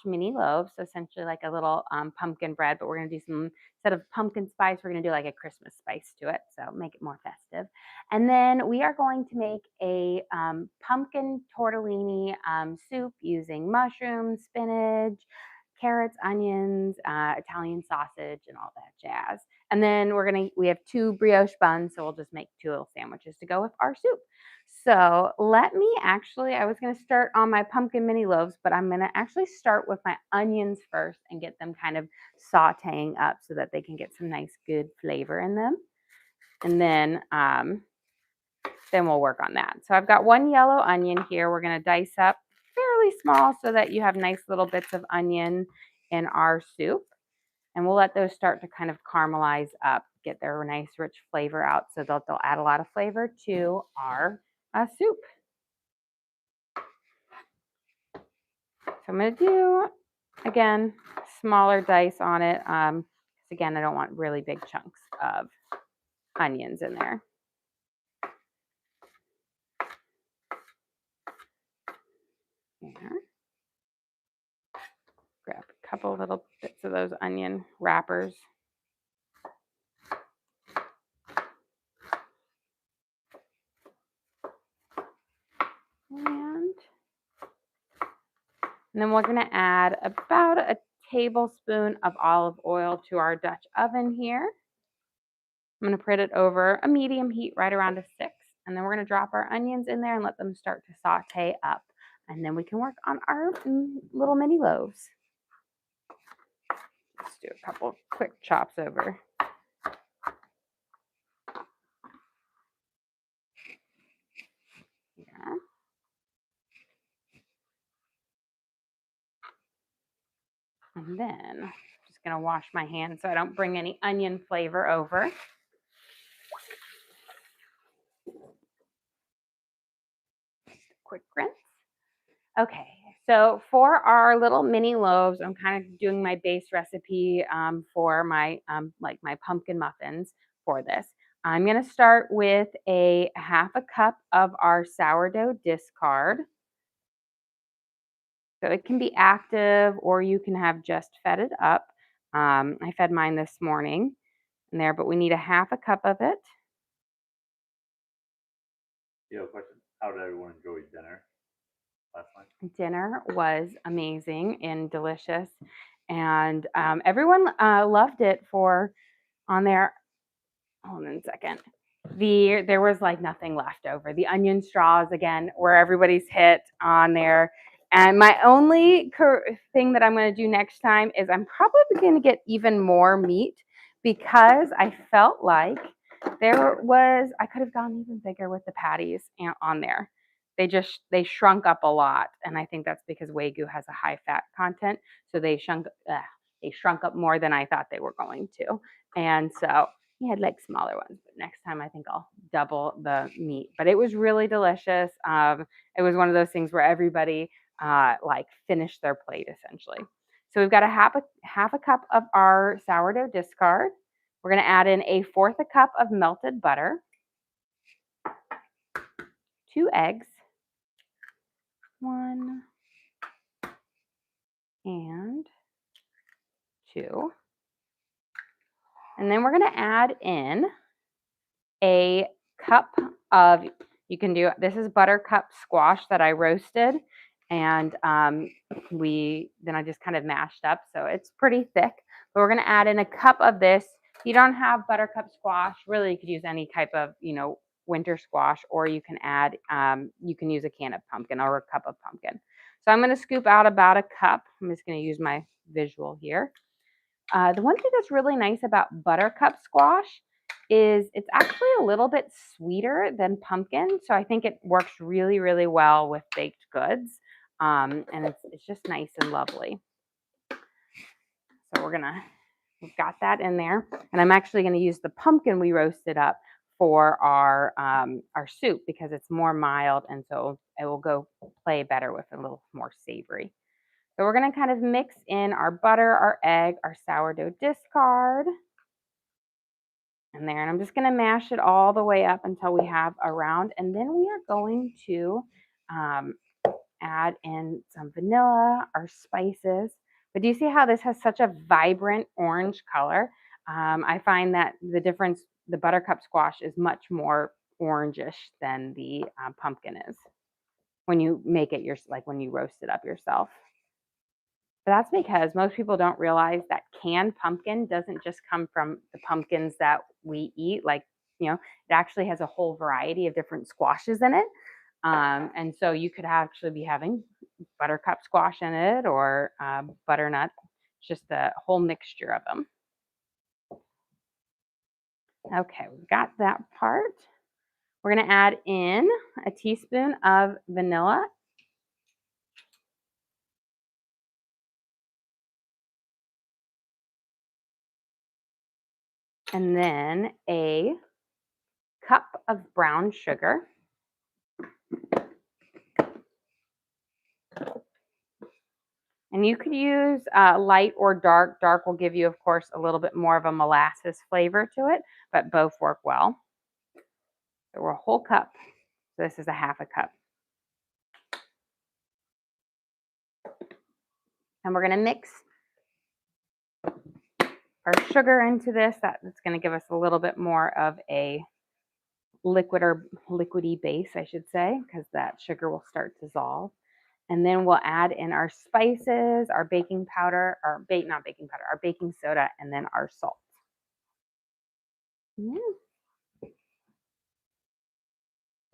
mini loaves, so essentially like a little pumpkin bread, but we're going to do some, instead of pumpkin spice, we're going to do like a Christmas spice to it, so make it more festive. And then we are going to make a pumpkin tortellini soup using mushrooms, spinach, carrots, onions, Italian sausage, and all that jazz. And then we have 2 brioche buns, so we'll just make 2 little sandwiches to go with our soup. So I was going to start on my pumpkin mini loaves, but I'm going to actually start with my onions first and get them kind of sauteing up so that they can get some nice, good flavor in them. And then we'll work on that. So I've got 1 yellow onion here. We're going to dice up fairly small so that you have nice little bits of onion in our soup. And we'll let those start to kind of caramelize up, get their nice rich flavor out, so they'll add a lot of flavor to our soup. So I'm going to do, again, smaller dice on it. Because again, I don't want really big chunks of onions in there. There. Grab a couple little bits of those onion wrappers. And then we're going to add about a tablespoon of olive oil to our Dutch oven here. I'm going to put it over a medium heat right around a 6. And then we're going to drop our onions in there and let them start to saute up. And then we can work on our little mini loaves. Let's do a couple quick chops over. Here. And then I'm just going to wash my hands so I don't bring any onion flavor over. Just a quick rinse. Okay, so for our little mini loaves, I'm kind of doing my base recipe for my my pumpkin muffins for this. I'm going to start with a 1/2 cup of our sourdough discard. So it can be active or you can have just fed it up. I fed mine this morning in there, but we need a 1/2 cup of it. You have a question? How did everyone enjoy dinner last night? Dinner was amazing and delicious, and everyone loved it. On there, hold on a second. There was like nothing left over. The onion straws again, where everybody's hit on there. And my only thing that I'm going to do next time is I'm probably going to get even more meat, because I felt like I could have gone even bigger with the patties on there. They shrunk up a lot, and I think that's because Wagyu has a high fat content, so they shrunk up more than I thought they were going to. And so we had like smaller ones, but next time I think I'll double the meat. But it was really delicious. It was one of those things where everybody like finished their plate essentially. So we've got a half a cup of our sourdough discard. We're going to add in a 1/4 cup of melted butter, 2 eggs, 1 and 2. And then we're going to add in a cup of, this is Buttercup squash that I roasted, and then I just kind of mashed up, so it's pretty thick. But we're going to add in a cup of this. If you don't have Buttercup squash, really you could use any type of winter squash, or you can use a can of pumpkin or a cup of pumpkin. So I'm going to scoop out about a cup. I'm just going to use my visual here. The one thing that's really nice about Buttercup squash is it's actually a little bit sweeter than pumpkin. So I think it works really, really well with baked goods. And it's just nice and lovely. So we've got that in there. And I'm actually going to use the pumpkin we roasted up for our soup, because it's more mild, and so it will play better with a little more savory. So we're going to kind of mix in our butter, our egg, our sourdough discard in there. And I'm just going to mash it all the way up until we have a round. And then we are going to add in some vanilla, our spices. But do you see how this has such a vibrant orange color? I find that the buttercup squash is much more orangish than the pumpkin is when you make it like when you roast it up yourself. But that's because most people don't realize that canned pumpkin doesn't just come from the pumpkins that we eat. Like, it actually has a whole variety of different squashes in it. And so you could actually be having buttercup squash in it or butternut. It's just a whole mixture of them. Okay, we've got that part. We're going to add in a teaspoon of vanilla. And then a cup of brown sugar. And you could use light or dark. Dark will give you, of course, a little bit more of a molasses flavor to it, but both work well. So we're a whole cup. So this is a half a cup. And we're going to mix our sugar into this. That's going to give us a little bit more of a liquidy base, I should say, because that sugar will start to dissolve. And then we'll add in our spices, our baking powder, our baking soda, and then our salt.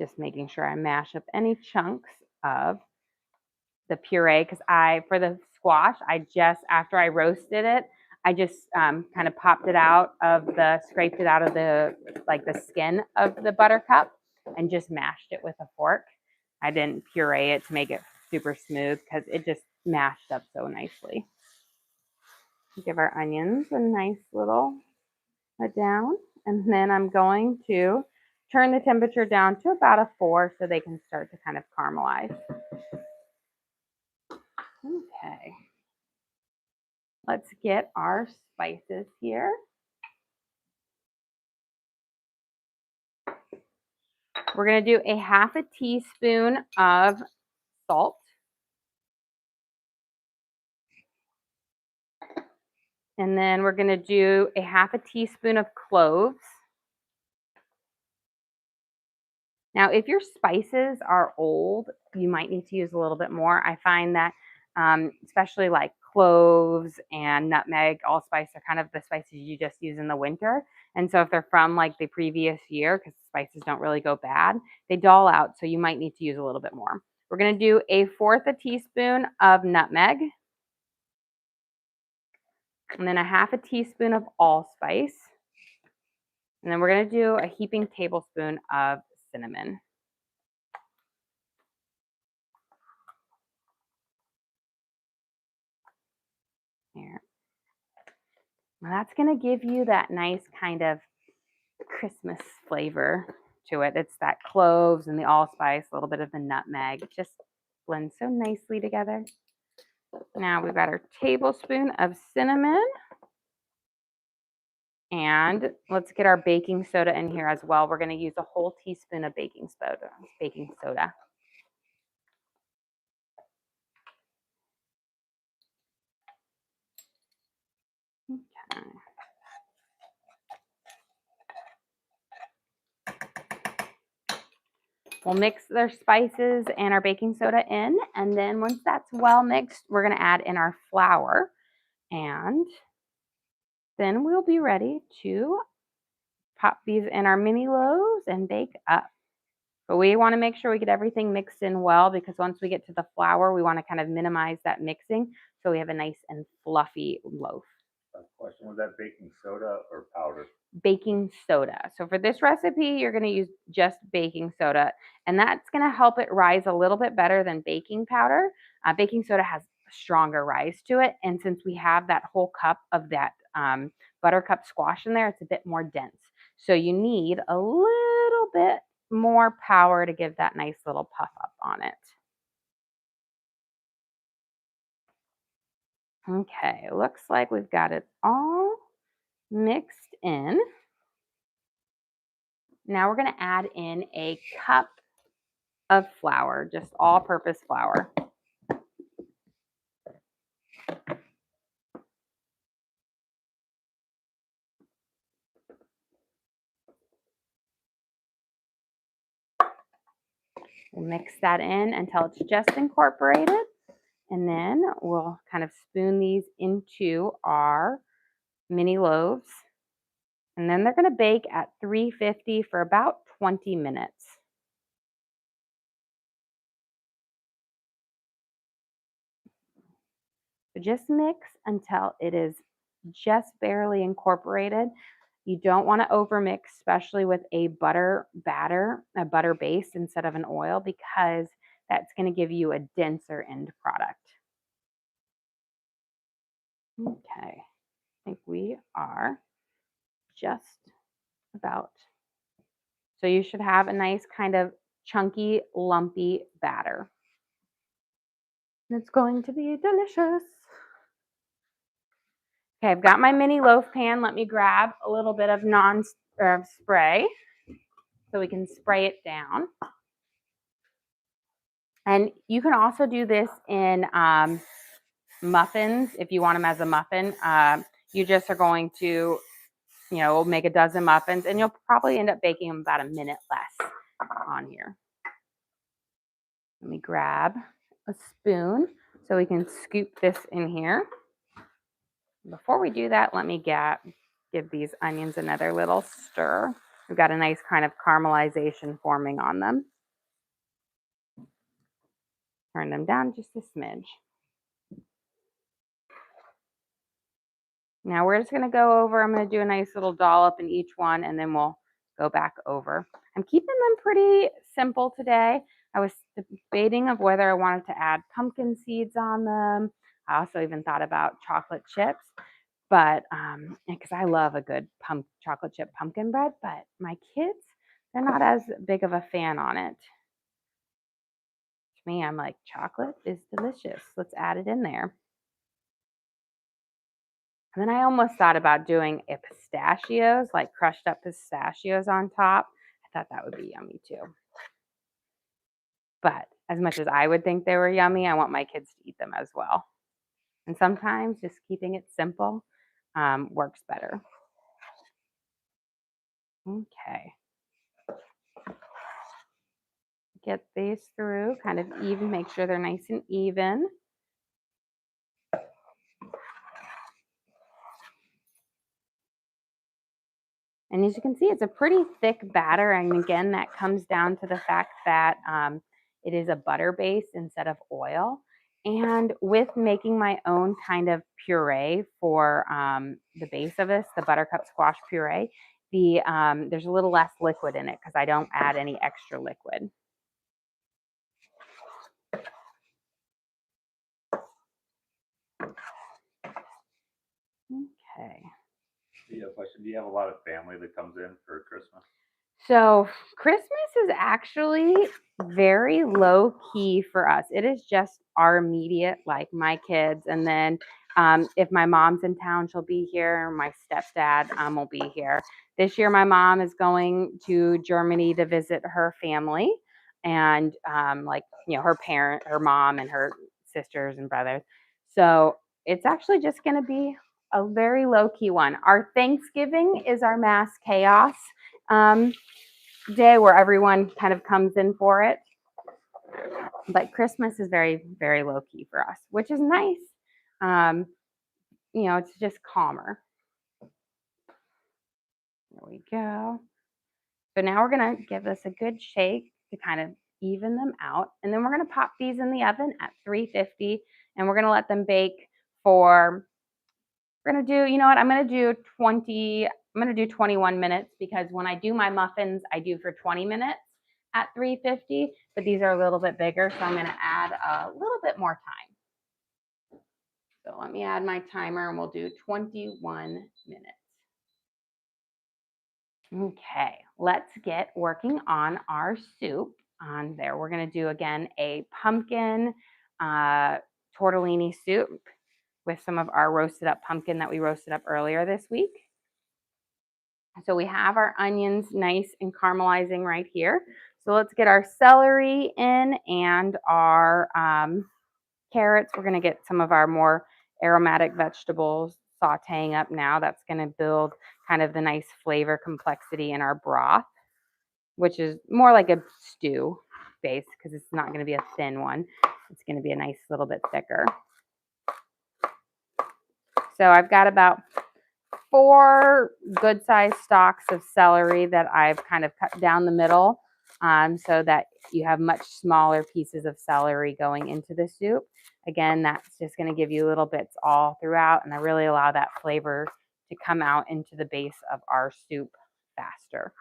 Just making sure I mash up any chunks of the puree because for the squash, after I roasted it, I just kind of scraped it out of the skin of the buttercup and just mashed it with a fork. I didn't puree it to make it super smooth because it just mashed up so nicely. Give our onions a nice little down. And then I'm going to turn the temperature down to about a 4 so they can start to kind of caramelize. Okay. Let's get our spices here. We're going to do a half a teaspoon of salt. And then we're going to do a half a teaspoon of cloves. Now, if your spices are old, you might need to use a little bit more. I find that especially like cloves and nutmeg, allspice are kind of the spices you just use in the winter. And so if they're from like the previous year, because spices don't really go bad, they dull out. So you might need to use a little bit more. We're going to do 1/4 a teaspoon of nutmeg. And then a half a teaspoon of allspice. And then we're going to do a heaping tablespoon of cinnamon. Here. Now that's going to give you that nice kind of Christmas flavor to it. It's that cloves and the allspice, a little bit of the nutmeg. It just blends so nicely together. Now we've got our tablespoon of cinnamon. And let's get our baking soda in here as well. We're going to use a whole teaspoon of baking soda. Okay. We'll mix their spices and our baking soda in, and then once that's well mixed, we're going to add in our flour, and then we'll be ready to pop these in our mini loaves and bake up. But we want to make sure we get everything mixed in well because once we get to the flour, we want to kind of minimize that mixing so we have a nice and fluffy loaf. Question, was that baking soda or powder? Baking soda. So for this recipe, you're going to use just baking soda, and that's going to help it rise a little bit better than baking powder. Baking soda has a stronger rise to it, and since we have that whole cup of that buttercup squash in there, it's a bit more dense. So you need a little bit more power to give that nice little puff up on it. Okay, looks like we've got it all mixed in. Now we're going to add in a cup of flour, just all-purpose flour. We'll mix that in until it's just incorporated. And then we'll kind of spoon these into our mini loaves. And then they're going to bake at 350 for about 20 minutes. So just mix until it is just barely incorporated. You don't want to overmix, especially with a butter batter, a butter base instead of an oil, because that's going to give you a denser end product. Okay, I think we are just about. So you should have a nice kind of chunky, lumpy batter. And it's going to be delicious. Okay, I've got my mini loaf pan. Let me grab a little bit of spray so we can spray it down. And you can also do this in muffins if you want them as a muffin. You just are going to, make a dozen muffins, and you'll probably end up baking them about a minute less on here. Let me grab a spoon so we can scoop this in here. Before we do that, let me give these onions another little stir. We've got a nice kind of caramelization forming on them. Turn them down just a smidge. Now we're just going to go over. I'm going to do a nice little dollop in each one, and then we'll go back over. I'm keeping them pretty simple today. I was debating of whether I wanted to add pumpkin seeds on them. I also even thought about chocolate chips, but because I love a good chocolate chip pumpkin bread, but my kids, they're not as big of a fan on it. To me, I'm like, chocolate is delicious. Let's add it in there. And then I almost thought about doing a pistachios, like crushed up pistachios on top. I thought that would be yummy too. But as much as I would think they were yummy, I want my kids to eat them as well. And sometimes just keeping it simple works better. Okay. Get these through, kind of even, make sure they're nice and even. And as you can see, it's a pretty thick batter. And again, that comes down to the fact that it is a butter base instead of oil. And with making my own kind of puree for the base of this, the Buttercup squash puree, there's a little less liquid in it because I don't add any extra liquid. Okay. Yeah, question. Do you have a lot of family that comes in for Christmas? So Christmas is actually very low key for us. It is just our immediate, like my kids. And then if my mom's in town, she'll be here. My stepdad will be here. This year, my mom is going to Germany to visit her family and her mom and her sisters and brothers. So it's actually just going to be a very low key one. Our Thanksgiving is our mass chaos day where everyone kind of comes in for it. But Christmas is very, very low key for us, which is nice. It's just calmer. There we go. So now we're going to give this a good shake to kind of even them out. And then we're going to pop these in the oven at 350 and we're going to let them bake for, we're going to do, I'm going to do 21 minutes because when I do my muffins, I do for 20 minutes at 350, but these are a little bit bigger, so I'm going to add a little bit more time. So let me add my timer and we'll do 21 minutes. Okay, let's get working on our soup. On there, we're going to do again a pumpkin tortellini soup with some of our roasted up pumpkin that we roasted up earlier this week. So we have our onions nice and caramelizing right here. So let's get our celery in and our carrots. We're going to get some of our more aromatic vegetables sauteing up now. That's going to build kind of the nice flavor complexity in our broth, which is more like a stew base because it's not going to be a thin one. It's going to be a nice little bit thicker. So I've got about 4 good sized stalks of celery that I've kind of cut down the middle so that you have much smaller pieces of celery going into the soup. Again, that's just going to give you little bits all throughout and I really allow that flavor to come out into the base of our soup faster.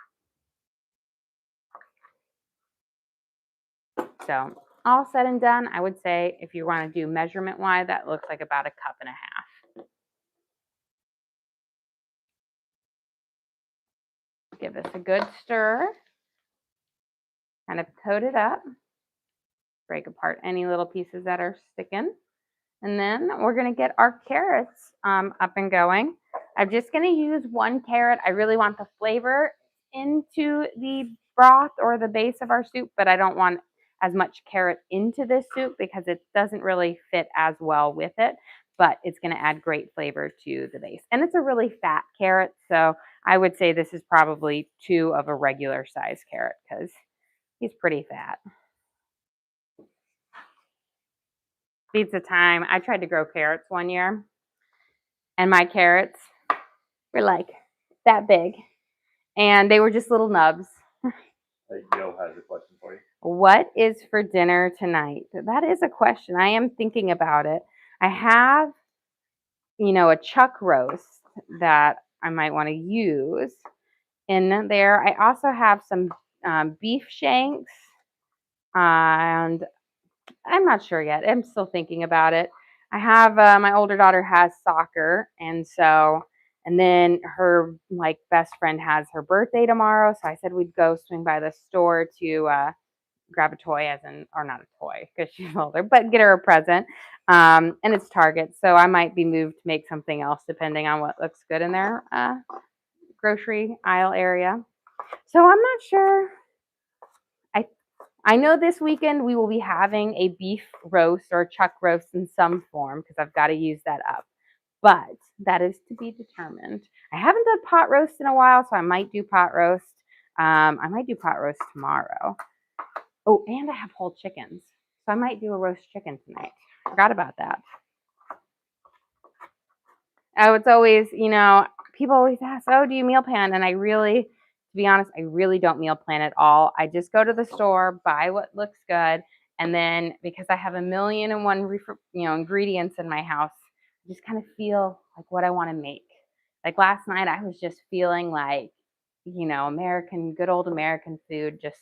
So all said and done, I would say if you want to do measurement wise, that looks like about 1.5 cups. Give this a good stir, kind of coat it up, break apart any little pieces that are sticking. And then we're going to get our carrots up and going. I'm just going to use 1 carrot. I really want the flavor into the broth or the base of our soup, but I don't want as much carrot into this soup because it doesn't really fit as well with it, but it's going to add great flavor to the base. And it's a really fat carrot, so I would say this is probably 2 of a regular size carrot because he's pretty fat. Beats the time. I tried to grow carrots one year, and my carrots were like that big, and they were just little nubs. Joe has a question for you. What is for dinner tonight? That is a question. I am thinking about it. I have, a chuck roast that I might want to use in there. I also have some beef shanks, and I'm not sure yet. I'm still thinking about it. I have my older daughter has soccer, and then her best friend has her birthday tomorrow. So I said we'd go swing by the store to grab a toy, or not a toy because she's older, but get her a present. And it's Target, so I might be moved to make something else depending on what looks good in their grocery aisle area. So I'm not sure. I know this weekend we will be having a beef roast or a chuck roast in some form because I've got to use that up. But that is to be determined. I haven't done pot roast in a while, so I might do pot roast. I might do pot roast tomorrow. Oh, and I have whole chickens. So I might do a roast chicken tonight. Forgot about that. Oh, it's always, people always ask, oh, do you meal plan? And to be honest, I really don't meal plan at all. I just go to the store, buy what looks good. And then because I have 1,000,001, ingredients in my house, I just kind of feel like what I want to make. Like last night, I was just feeling like, good old American food, just,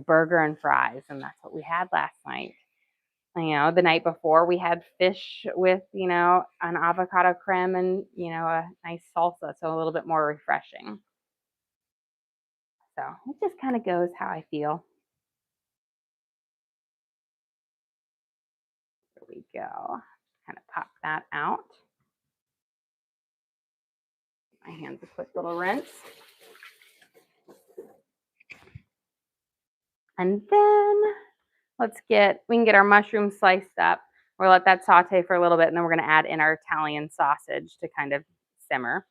burger and fries. And that's what we had last night. The night before we had fish with, an avocado creme and, a nice salsa. So a little bit more refreshing. So it just kind of goes how I feel. There we go. Kind of pop that out. My hands a quick little rinse. And then we can get our mushrooms sliced up. We'll let that saute for a little bit, and then we're going to add in our Italian sausage to kind of simmer.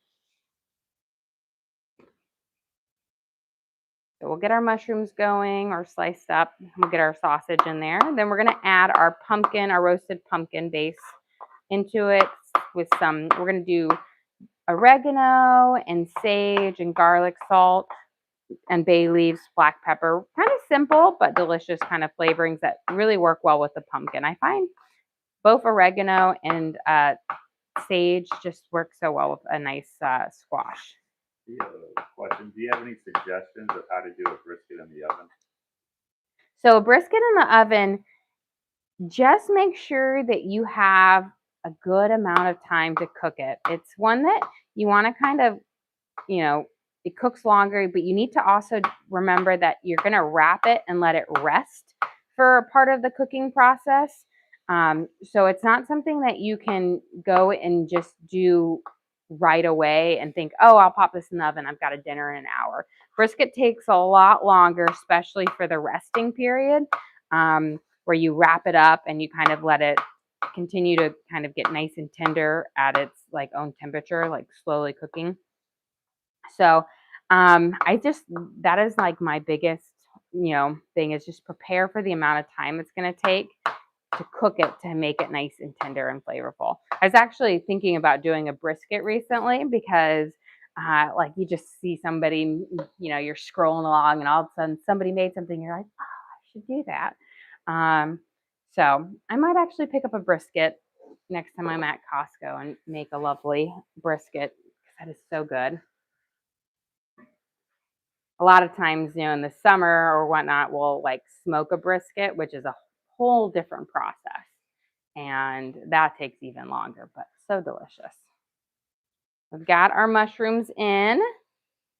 So we'll get our mushrooms going or sliced up. We'll get our sausage in there. Then we're going to add our roasted pumpkin base into it with we're going to do oregano and sage and garlic salt and bay leaves, black pepper. Kind of simple, but delicious kind of flavorings that really work well with the pumpkin. I find both oregano and sage just work so well with a nice squash. Question. Do you have any suggestions of how to do a brisket in the oven? So a brisket in the oven, just make sure that you have a good amount of time to cook it. It's one that you want to kind of, it cooks longer, but you need to also remember that you're going to wrap it and let it rest for a part of the cooking process. So it's not something that you can go and just do right away and think, oh, I'll pop this in the oven. I've got a dinner in an hour. Brisket takes a lot longer, especially for the resting period, where you wrap it up and you kind of let it continue to kind of get nice and tender at its like own temperature, like slowly cooking. So that is like my biggest, thing is just prepare for the amount of time it's going to take to cook it to make it nice and tender and flavorful. I was actually thinking about doing a brisket recently because like you just see somebody, you're scrolling along and all of a sudden somebody made something. You're like, oh, I should do that. So I might actually pick up a brisket next time I'm at Costco and make a lovely brisket. That is so good. A lot of times, in the summer or whatnot, we'll like smoke a brisket, which is a whole different process. And that takes even longer, but so delicious. We've got our mushrooms in.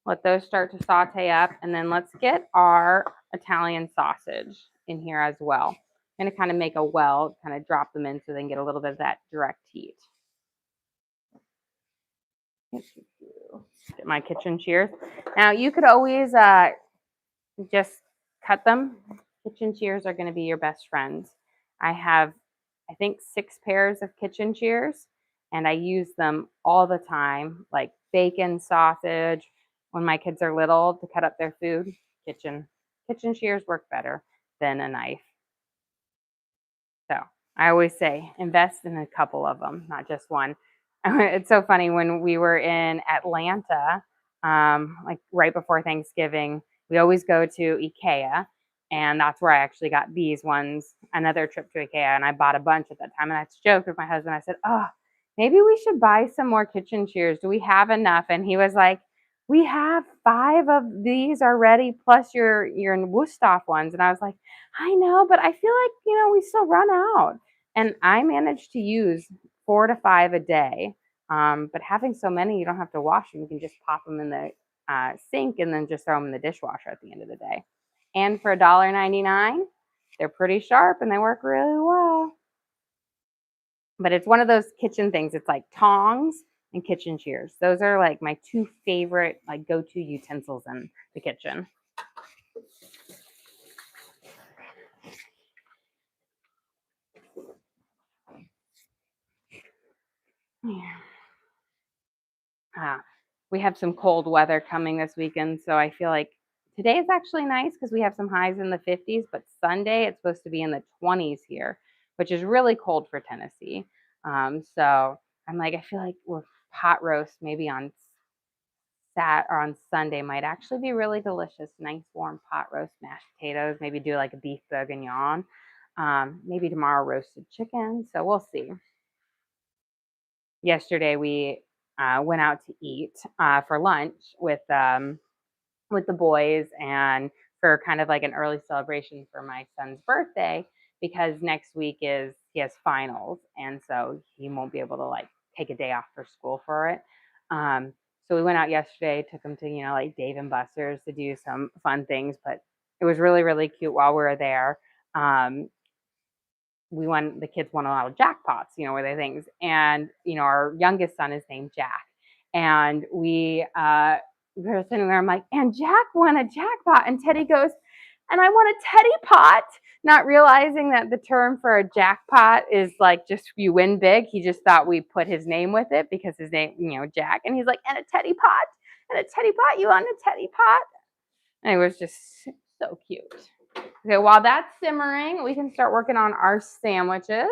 Let those start to saute up. And then let's get our Italian sausage in here as well. I'm going to kind of make a weld, kind of drop them in so they can get a little bit of that direct heat. Get my kitchen shears. Now, you could always just cut them. Kitchen shears are going to be your best friends. I have, I think, 6 pairs of kitchen shears, and I use them all the time, like bacon, sausage. When my kids are little, to cut up their food, kitchen shears work better than a knife. So I always say invest in a couple of them, not just one. It's so funny when we were in Atlanta, like right before Thanksgiving, we always go to IKEA, and that's where I actually got these ones. Another trip to IKEA, and I bought a bunch at that time. And I joked with my husband. I said, "Oh, maybe we should buy some more kitchen shears. Do we have enough?" And he was like, "We have 5 of these already, plus your Wusthof ones." And I was like, "I know, but I feel like we still run out." And I managed to use 4 to 5 a day. But having so many, you don't have to wash them. You can just pop them in the sink and then just throw them in the dishwasher at the end of the day. And for $1.99, they're pretty sharp and they work really well. But it's one of those kitchen things. It's like tongs and kitchen shears. Those are like my 2 favorite like go-to utensils in the kitchen. Yeah. We have some cold weather coming this weekend, so I feel like today is actually nice because we have some highs in the 50s, but Sunday it's supposed to be in the 20s here, which is really cold for Tennessee. So I'm like, I feel like with pot roast maybe on on Sunday might actually be really delicious. Nice warm pot roast, mashed potatoes, maybe do like a beef bourguignon. Maybe tomorrow roasted chicken. So we'll see. Yesterday we went out to eat for lunch with the boys and for kind of like an early celebration for my son's birthday because next week he has finals and so he won't be able to like take a day off for school for it. So we went out yesterday, took him to like Dave and Buster's to do some fun things, but it was really really cute while we were there. The kids won a lot of jackpots, where they things. And, our youngest son is named Jack. And we were sitting there, I'm like, and Jack won a jackpot. And Teddy goes, and I won a Teddy pot, not realizing that the term for a jackpot is like just you win big. He just thought we put his name with it because his name, Jack. And he's like, and a Teddy pot, and a Teddy pot, you won a Teddy pot. And it was just so cute. Okay, while that's simmering, we can start working on our sandwiches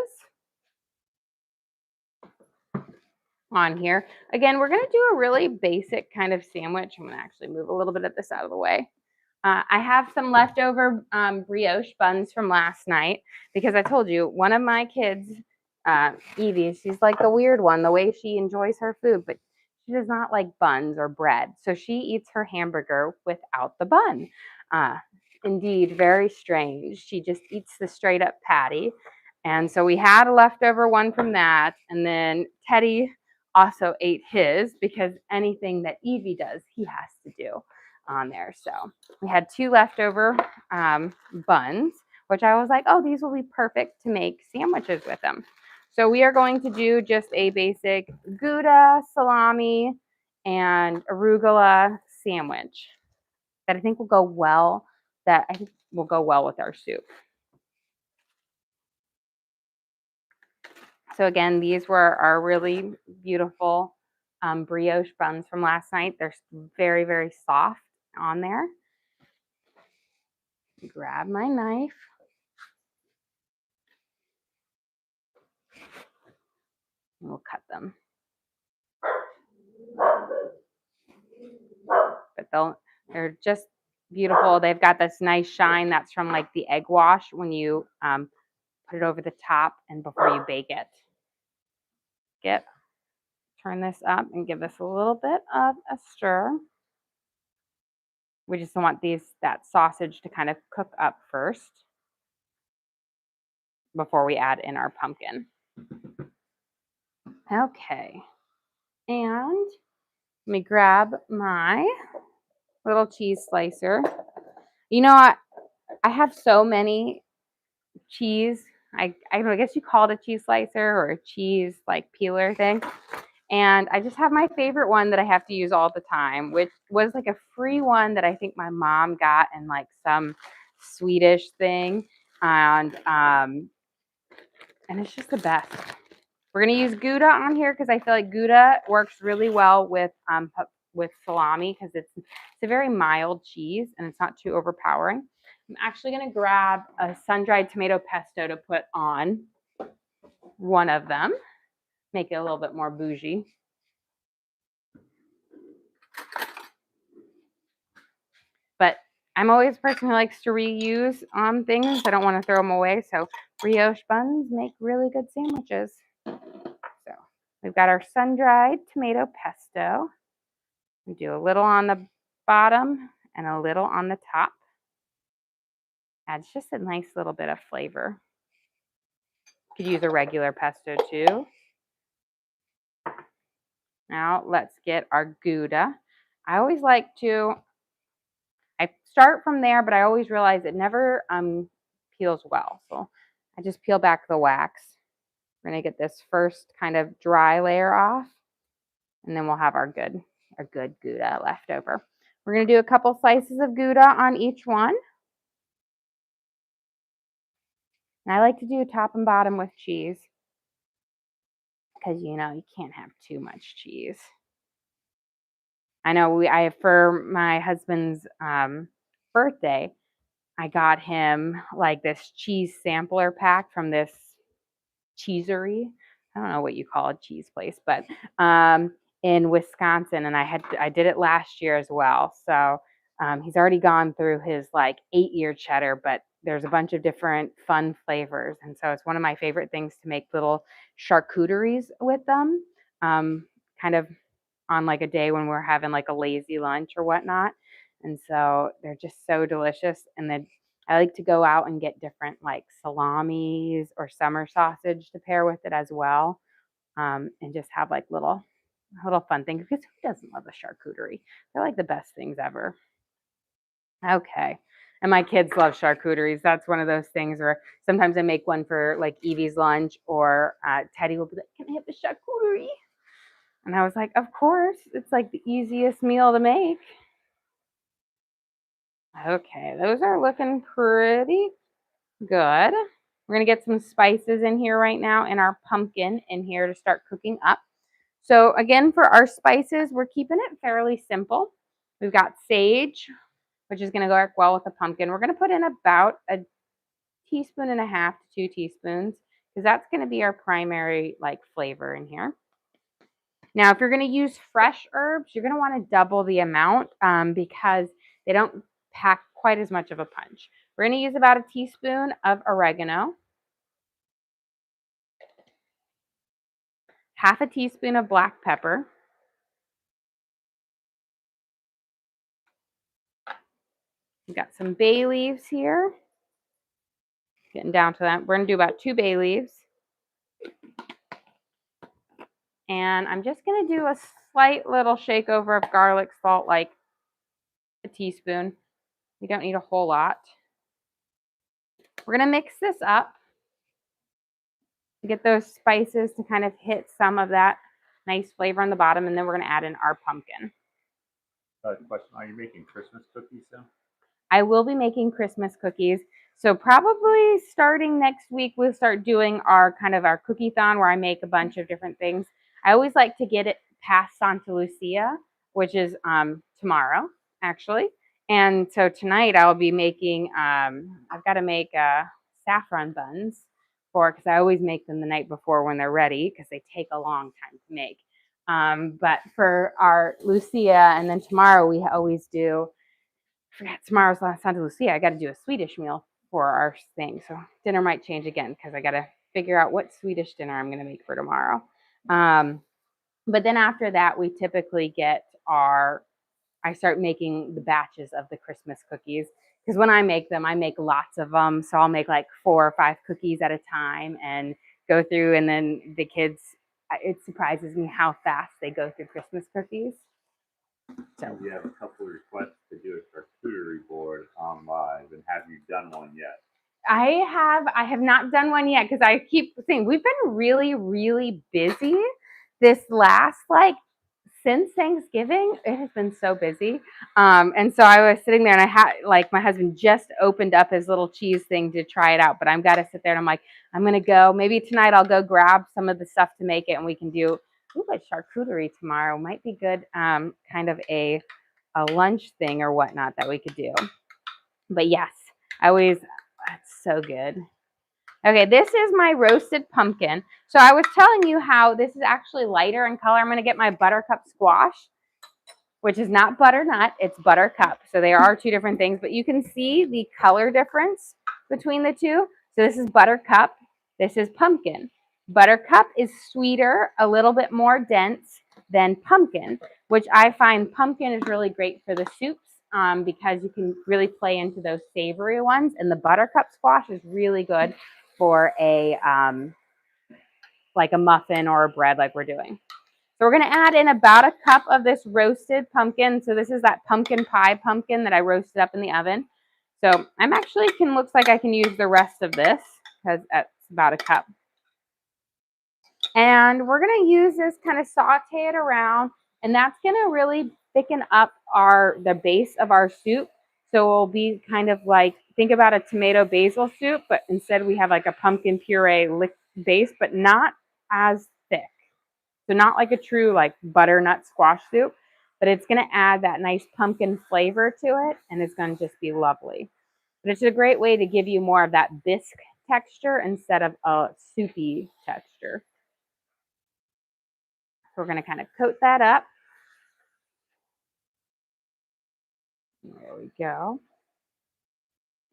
on here. Again, we're going to do a really basic kind of sandwich. I'm going to actually move a little bit of this out of the way. I have some leftover brioche buns from last night because I told you one of my kids, Evie, she's like the weird one, the way she enjoys her food, but she does not like buns or bread. So she eats her hamburger without the bun. Indeed, very strange. She just eats the straight up patty. And so we had a leftover one from that. And then Teddy also ate his because anything that Evie does, he has to do on there. So we had 2 leftover buns, which I was like, oh, these will be perfect to make sandwiches with them. So we are going to do just a basic Gouda, salami, and arugula sandwich that I think will go well, with our soup. So again, these were our really beautiful brioche buns from last night. They're very, very soft on there. Grab my knife. And we'll cut them. But they're just beautiful. They've got this nice shine that's from like the egg wash when you put it over the top and before you bake it. Turn this up and give this a little bit of a stir. We just want that sausage to kind of cook up first before we add in our pumpkin. Okay. And let me grab my little cheese slicer. You know what? I have so many cheese. I guess you call it a cheese slicer or a cheese like peeler thing. And I just have my favorite one that I have to use all the time, which was like a free one that I think my mom got in like some Swedish thing. And it's just the best. We're going to use Gouda on here because I feel like Gouda works really well with salami because it's a very mild cheese and it's not too overpowering. I'm actually going to grab a sun-dried tomato pesto to put on one of them, make it a little bit more bougie. But I'm always a person who likes to reuse things. I don't want to throw them away. So brioche buns make really good sandwiches. So we've got our sun-dried tomato pesto. We do a little on the bottom and a little on the top. Adds just a nice little bit of flavor. Could use a regular pesto too. Now let's get our Gouda. I always like to, I start from there, but I always realize it never peels well. So I just peel back the wax. We're gonna get this first kind of dry layer off, and then we'll have our good Gouda left over. We're gonna do a couple slices of Gouda on each one. And I like to do top and bottom with cheese because you can't have too much cheese. I know for my husband's birthday, I got him like this cheese sampler pack from this cheesery. I don't know what you call a cheese place, but in Wisconsin, and I did it last year as well. So he's already gone through his like 8-year cheddar, but there's a bunch of different fun flavors, and so it's one of my favorite things to make little charcuteries with them, kind of on like a day when we're having like a lazy lunch or whatnot. And so they're just so delicious. And then I like to go out and get different like salamis or summer sausage to pair with it as well. And just have like little fun things because who doesn't love a charcuterie? They're like the best things ever. Okay. And my kids love charcuteries. That's one of those things where sometimes I make one for like Evie's lunch or Teddy will be like, can I have the charcuterie? And I was like, of course, it's like the easiest meal to make. Okay, those are looking pretty good. We're gonna get some spices in here right now and our pumpkin in here to start cooking up. So again, for our spices, we're keeping it fairly simple. We've got sage, which is gonna work well with the pumpkin. We're gonna put in about a teaspoon and a half to 2 teaspoons because that's gonna be our primary like flavor in here. Now, if you're going to use fresh herbs, you're going to want to double the amount because they don't pack quite as much of a punch. We're going to use about a teaspoon of oregano, half a teaspoon of black pepper, we've got some bay leaves here. Getting down to that. We're going to do about 2 bay leaves. And I'm just going to do a slight little shake over of garlic salt, like a teaspoon. We don't need a whole lot. We're going to mix this up. to get those spices to kind of hit some of that nice flavor on the bottom. And then we're going to add in our pumpkin. Question, are you making Christmas cookies soon? I will be making Christmas cookies. So probably starting next week, we'll start doing our kind of our cookie-thon where I make a bunch of different things. I always like to get it past Santa Lucia, which is tomorrow, actually. And so tonight I'll be making, I've got to make saffron buns because I always make them the night before when they're ready because they take a long time to make. But for our Lucia, and then tomorrow we always do, I forgot tomorrow's Santa Lucia. I got to do a Swedish meal for our thing. So dinner might change again because I got to figure out what Swedish dinner I'm going to make for tomorrow. But then after that, we typically get I start making the batches of the Christmas cookies because when I make them, I make lots of them. So I'll make like 4 or 5 cookies at a time and go through. And then the kids, it surprises me how fast they go through Christmas cookies. So we have a couple of requests to do a charcuterie board on live, and have you done one yet? I have not done one yet because I keep saying we've been really, really busy this last since Thanksgiving. It has been so busy. And so I was sitting there and I had my husband just opened up his little cheese thing to try it out, but I've got to sit there and I'm like, I'm going to go, maybe tonight I'll go grab some of the stuff to make it and we can do a charcuterie tomorrow. Might be good. Kind of a lunch thing or whatnot that we could do. But yes, that's so good. Okay, this is my roasted pumpkin. So I was telling you how this is actually lighter in color. I'm going to get my Buttercup squash, which is not butternut, it's Buttercup. So there are 2 different things, but you can see the color difference between the 2. So this is Buttercup, this is pumpkin. Buttercup is sweeter, a little bit more dense than pumpkin, which I find pumpkin is really great for the soups because you can really play into those savory ones. And the Buttercup squash is really good for a like a muffin or a bread like we're doing. So we're going to add in about a cup of this roasted pumpkin. So this is that pumpkin pie pumpkin that I roasted up in the oven. So I'm actually looks like I can use the rest of this because that's about a cup. And we're going to use this, kind of saute it around, and that's going to really thicken up the base of our soup. So it'll be kind of like, think about a tomato basil soup, but instead we have like a pumpkin puree base, but not as thick. So not like a true like butternut squash soup, but it's going to add that nice pumpkin flavor to it, and it's going to just be lovely. But it's a great way to give you more of that bisque texture instead of a soupy texture. So we're going to kind of coat that up. There we go.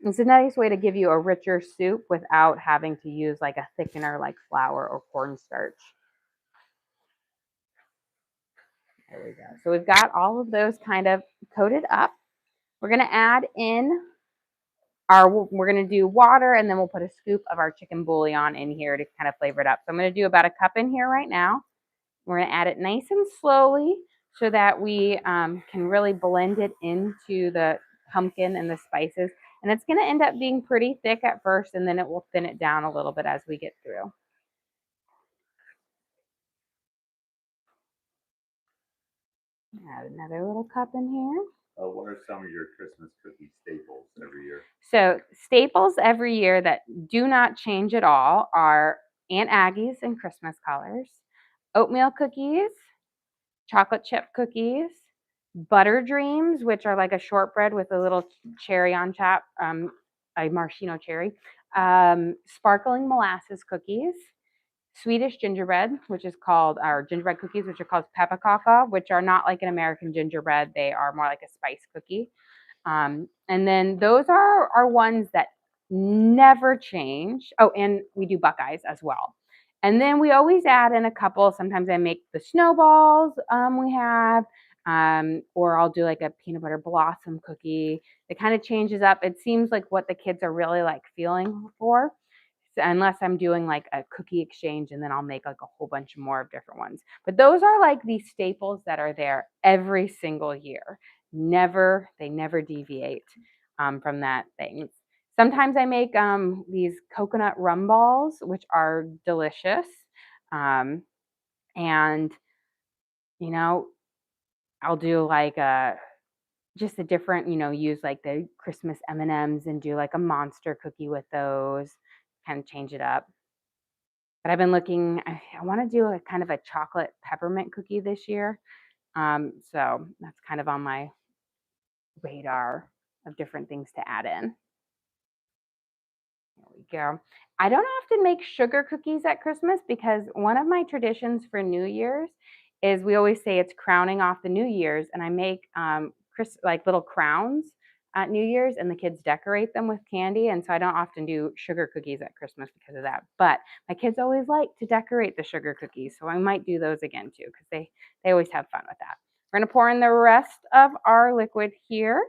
It's a nice way to give you a richer soup without having to use like a thickener like flour or cornstarch. There we go. So we've got all of those kind of coated up. We're going to add in we're going to do water, and then we'll put a scoop of our chicken bouillon in here to kind of flavor it up. So I'm going to do about a cup in here right now. We're going to add it nice and slowly so that we can really blend it into the pumpkin and the spices. And it's going to end up being pretty thick at first, and then it will thin it down a little bit as we get through. Add another little cup in here. What are some of your Christmas cookie staples every year? So staples every year that do not change at all are Aunt Aggie's in Christmas colors, oatmeal cookies, chocolate chip cookies, butter dreams, which are like a shortbread with a little cherry on top, a maraschino cherry, sparkling molasses cookies, Swedish gingerbread, which is called, our gingerbread cookies, which are called pepparkaka, which are not like an American gingerbread. They are more like a spice cookie. And then those are ones that never change. Oh, and we do Buckeyes as well. And then we always add in a couple. Sometimes I make the snowballs we have, or I'll do like a peanut butter blossom cookie. It kind of changes up. It seems like what the kids are really like feeling for. So unless I'm doing like a cookie exchange, and then I'll make like a whole bunch more of different ones. But those are like the staples that are there every single year. They never deviate from that thing. Sometimes I make these coconut rum balls, which are delicious. Um, and you know, I'll do like a just a different, use like the Christmas M&Ms and do like a monster cookie with those, kind of change it up. But I've been looking, I want to do a kind of a chocolate peppermint cookie this year. So that's kind of on my radar of different things to add in. There we go. I don't often make sugar cookies at Christmas because one of my traditions for New Year's is we always say it's crowning off the New Year's, and I make like little crowns at New Year's, and the kids decorate them with candy. And so I don't often do sugar cookies at Christmas because of that. But my kids always like to decorate the sugar cookies, so I might do those again too because they always have fun with that. We're gonna pour in the rest of our liquid here,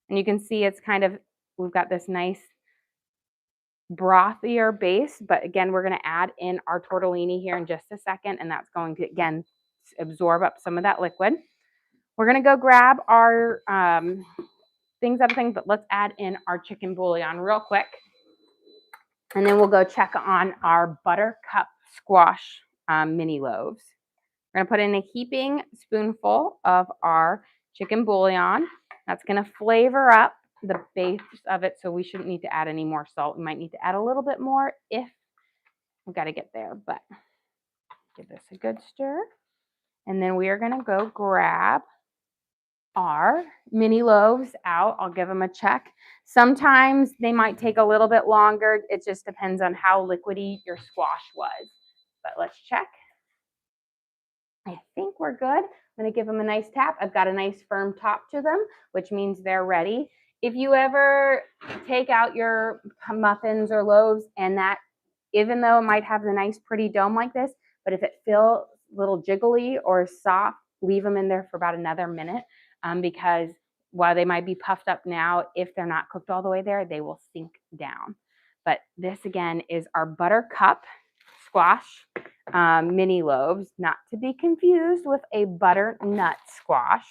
and you can see it's kind of we've got this nice brothier base, but again, we're going to add in our tortellini here in just a second, and that's going to, again, absorb up some of that liquid. We're going to go grab our things, but let's add in our chicken bouillon real quick, and then we'll go check on our Buttercup squash mini loaves. We're going to put in a heaping spoonful of our chicken bouillon. That's going to flavor up the base of it, so we shouldn't need to add any more salt. We might need to add a little bit more if we've got to get there, but give this a good stir. And then we are going to go grab our mini loaves out. I'll give them a check. Sometimes they might take a little bit longer. It just depends on how liquidy your squash was. But let's check. I think we're good. I'm going to give them a nice tap. I've got a nice firm top to them, which means they're ready. If you ever take out your muffins or loaves and that, even though it might have the nice pretty dome like this, but if it feels a little jiggly or soft, leave them in there for about another minute because while they might be puffed up now, if they're not cooked all the way there, they will sink down. But this again is our Buttercup squash mini loaves, not to be confused with a butternut squash.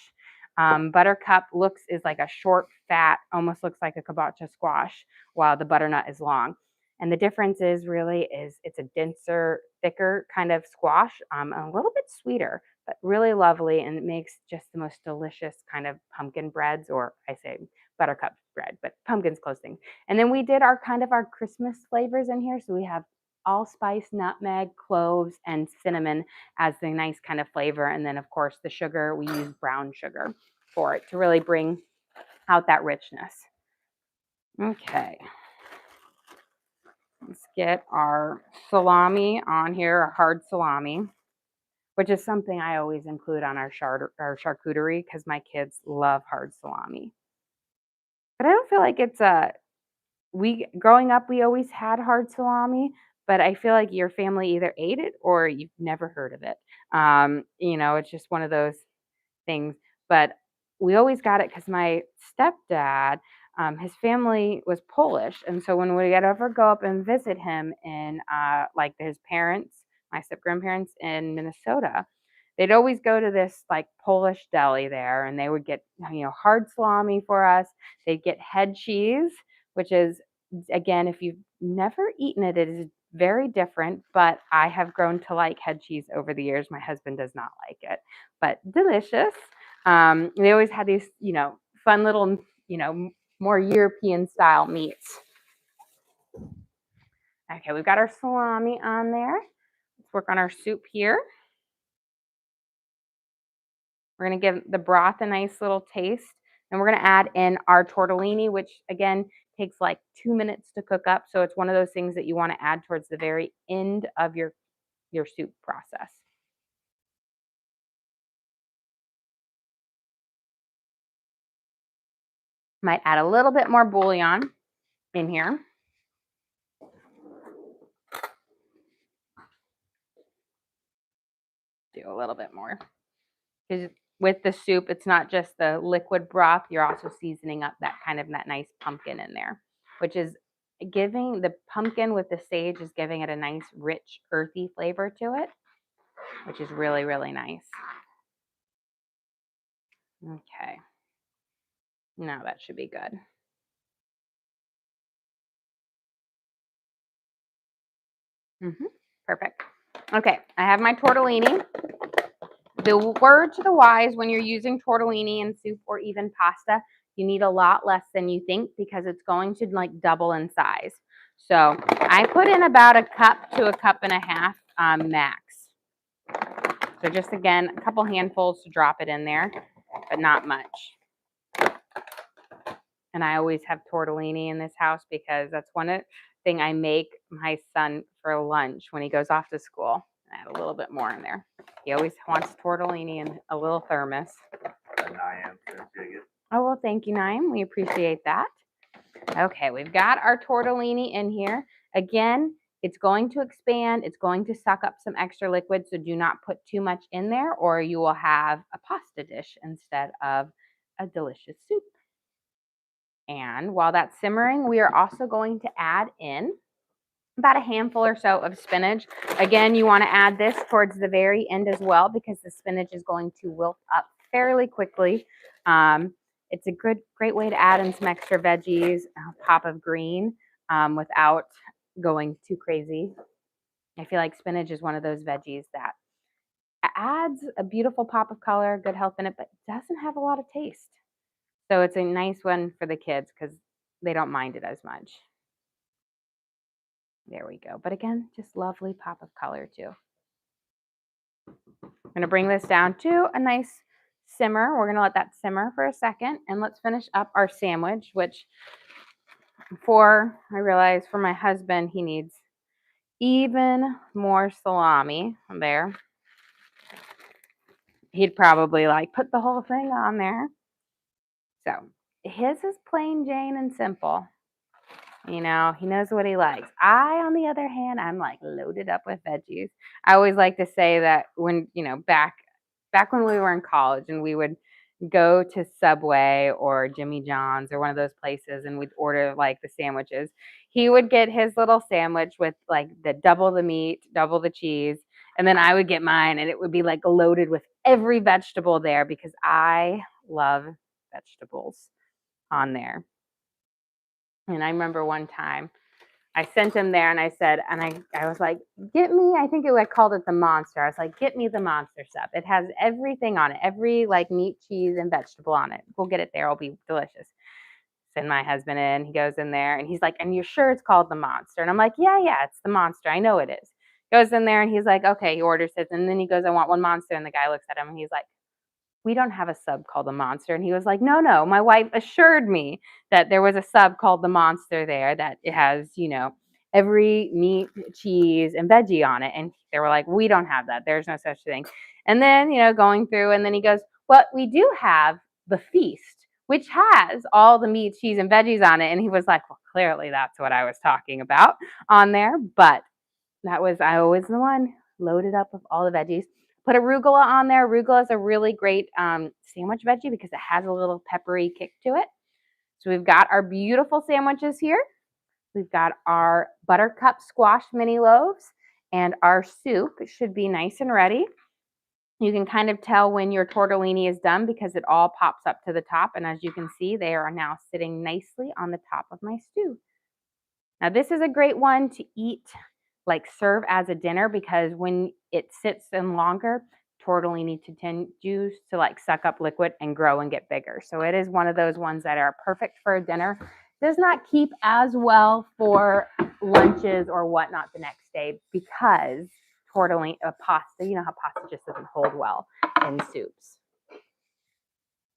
Buttercup is like a short, fat, almost looks like a kabocha squash, while the butternut is long. And the difference is it's a denser, thicker kind of squash, a little bit sweeter, but really lovely. And it makes just the most delicious kind of pumpkin breads, or I say buttercup bread, but pumpkin's close thing. And then we did our Christmas flavors in here. So we have allspice, nutmeg, cloves, and cinnamon as the nice kind of flavor. And then of course the sugar, we use brown sugar for it to really bring out that richness. Okay. Let's get our salami on here, our hard salami, which is something I always include on our charcuterie because my kids love hard salami. But I don't feel like it's growing up, we always had hard salami, but I feel like your family either ate it or you've never heard of it. It's just one of those things. But we always got it because my stepdad, his family was Polish, and so when we would ever go up and visit him in like his parents, my step grandparents in Minnesota, they'd always go to this like Polish deli there, and they would get hard salami for us. They'd get head cheese, which is, again, if you've never eaten it, it is very different, but I have grown to like head cheese over the years. My husband does not like it, but delicious. They always had these, fun little, more European style meats. Okay, we've got our salami on there. Let's work on our soup here. We're going to give the broth a nice little taste. And we're going to add in our tortellini, which again takes like 2 minutes to cook up. So it's one of those things that you want to add towards the very end of your soup process. Might add a little bit more bouillon in here. Do a little bit more. Because with the soup, it's not just the liquid broth, you're also seasoning up that nice pumpkin in there, which is giving the pumpkin with the sage is giving it a nice, rich, earthy flavor to it, which is really, really nice. Okay. Now that should be good. Perfect. Okay, I have my tortellini. The word to the wise when you're using tortellini in soup or even pasta, you need a lot less than you think because it's going to like double in size. So I put in about a cup to a cup and a half max. So just again, a couple handfuls to drop it in there, but not much. And I always have tortellini in this house because that's one thing I make my son for lunch when he goes off to school. Add a little bit more in there. He always wants tortellini in a little thermos. Oh, well, thank you, Naim. We appreciate that. Okay, we've got our tortellini in here. Again, it's going to expand. It's going to suck up some extra liquid, so do not put too much in there or you will have a pasta dish instead of a delicious soup. And while that's simmering, we are also going to add in about a handful or so of spinach. Again, you want to add this towards the very end as well because the spinach is going to wilt up fairly quickly. It's a great way to add in some extra veggies, a pop of green without going too crazy. I feel like spinach is one of those veggies that adds a beautiful pop of color, good health in it, but doesn't have a lot of taste. So it's a nice one for the kids because they don't mind it as much. There we go. But again, just lovely pop of color too. I'm going to bring this down to a nice simmer. We're going to let that simmer for a second. And let's finish up our sandwich, which I realize for my husband, he needs even more salami there. He'd probably like put the whole thing on there. So his is plain Jane and simple. You know, he knows what he likes. I, on the other hand, I'm like loaded up with veggies. I always like to say that when, back when we were in college and we would go to Subway or Jimmy John's or one of those places and we'd order like the sandwiches, he would get his little sandwich with like the double the meat, double the cheese, and then I would get mine and it would be like loaded with every vegetable there because I love vegetables on there. And I remember one time I sent him there and I said, and I was like, get me, I think I called it the monster. I was like, get me the monster sub. It has everything on it, every like meat, cheese, and vegetable on it. We'll get it there. It'll be delicious. Send my husband in. He goes in there and he's like, and you're sure it's called the monster? And I'm like, yeah, it's the monster. I know it is. Goes in there and he's like, okay, he orders it. And then he goes, I want one monster. And the guy looks at him and he's like, we don't have a sub called the monster. And he was like, no, my wife assured me that there was a sub called the monster there that it has, every meat, cheese, and veggie on it. And they were like, we don't have that. There's no such thing. And then, going through, and then he goes, well, we do have the feast, which has all the meat, cheese, and veggies on it. And he was like, well, clearly that's what I was talking about on there. But I was the one loaded up with all the veggies. Put arugula on there. Arugula is a really great sandwich veggie because it has a little peppery kick to it. So we've got our beautiful sandwiches here. We've got our Buttercup squash mini loaves and our soup should be nice and ready. You can kind of tell when your tortellini is done because it all pops up to the top. And as you can see, they are now sitting nicely on the top of my stew. Now this is a great one to eat, like serve as a dinner because when it sits in longer, tortellini tends to like suck up liquid and grow and get bigger. So it is one of those ones that are perfect for a dinner. Does not keep as well for lunches or whatnot the next day because pasta, you know how pasta just doesn't hold well in soups.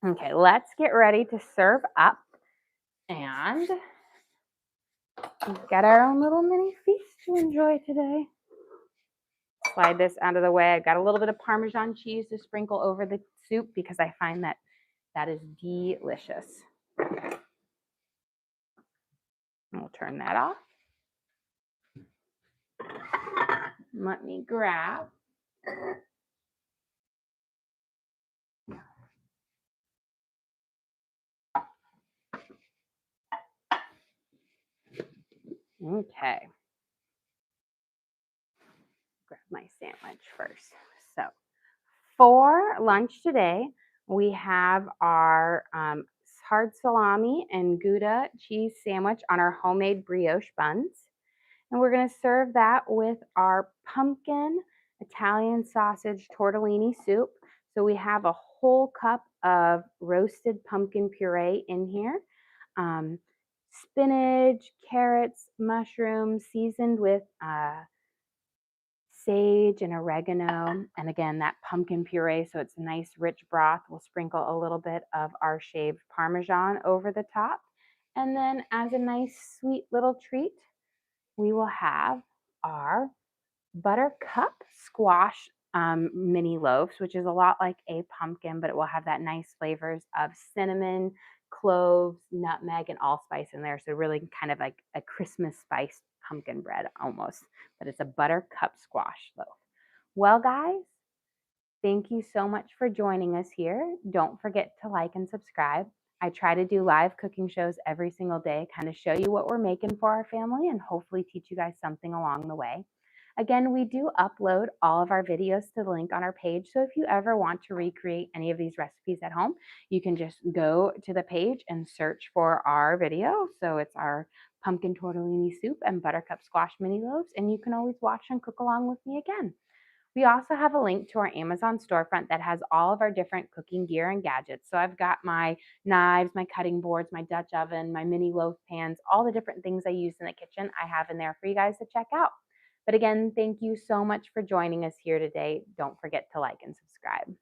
Okay, let's get ready to serve up. And we've got our own little mini feast to enjoy today. Slide this out of the way. I've got a little bit of Parmesan cheese to sprinkle over the soup because I find that is delicious. We'll turn that off. Let me grab. Okay. Grab my sandwich first. So for lunch today, we have our hard salami and Gouda cheese sandwich on our homemade brioche buns. And we're going to serve that with our pumpkin Italian sausage tortellini soup. So we have a whole cup of roasted pumpkin puree in here, um, spinach, carrots, mushrooms, seasoned with sage and oregano. And again, that pumpkin puree, so it's a nice rich broth. We'll sprinkle a little bit of our shaved Parmesan over the top. And then as a nice sweet little treat, we will have our Buttercup squash mini loaves, which is a lot like a pumpkin, but it will have that nice flavors of cinnamon, cloves, nutmeg, and allspice in there. So really kind of like a Christmas spiced pumpkin bread almost, but it's a Buttercup squash loaf. Well, guys, thank you so much for joining us here. Don't forget to like and subscribe. I try to do live cooking shows every single day, kind of show you what we're making for our family and hopefully teach you guys something along the way. Again, we do upload all of our videos to the link on our page. So if you ever want to recreate any of these recipes at home, you can just go to the page and search for our video. So it's our pumpkin tortellini soup and buttercup squash mini loaves, and you can always watch and cook along with me again. We also have a link to our Amazon storefront that has all of our different cooking gear and gadgets. So I've got my knives, my cutting boards, my Dutch oven, my mini loaf pans, all the different things I use in the kitchen I have in there for you guys to check out. But again, thank you so much for joining us here today. Don't forget to like and subscribe.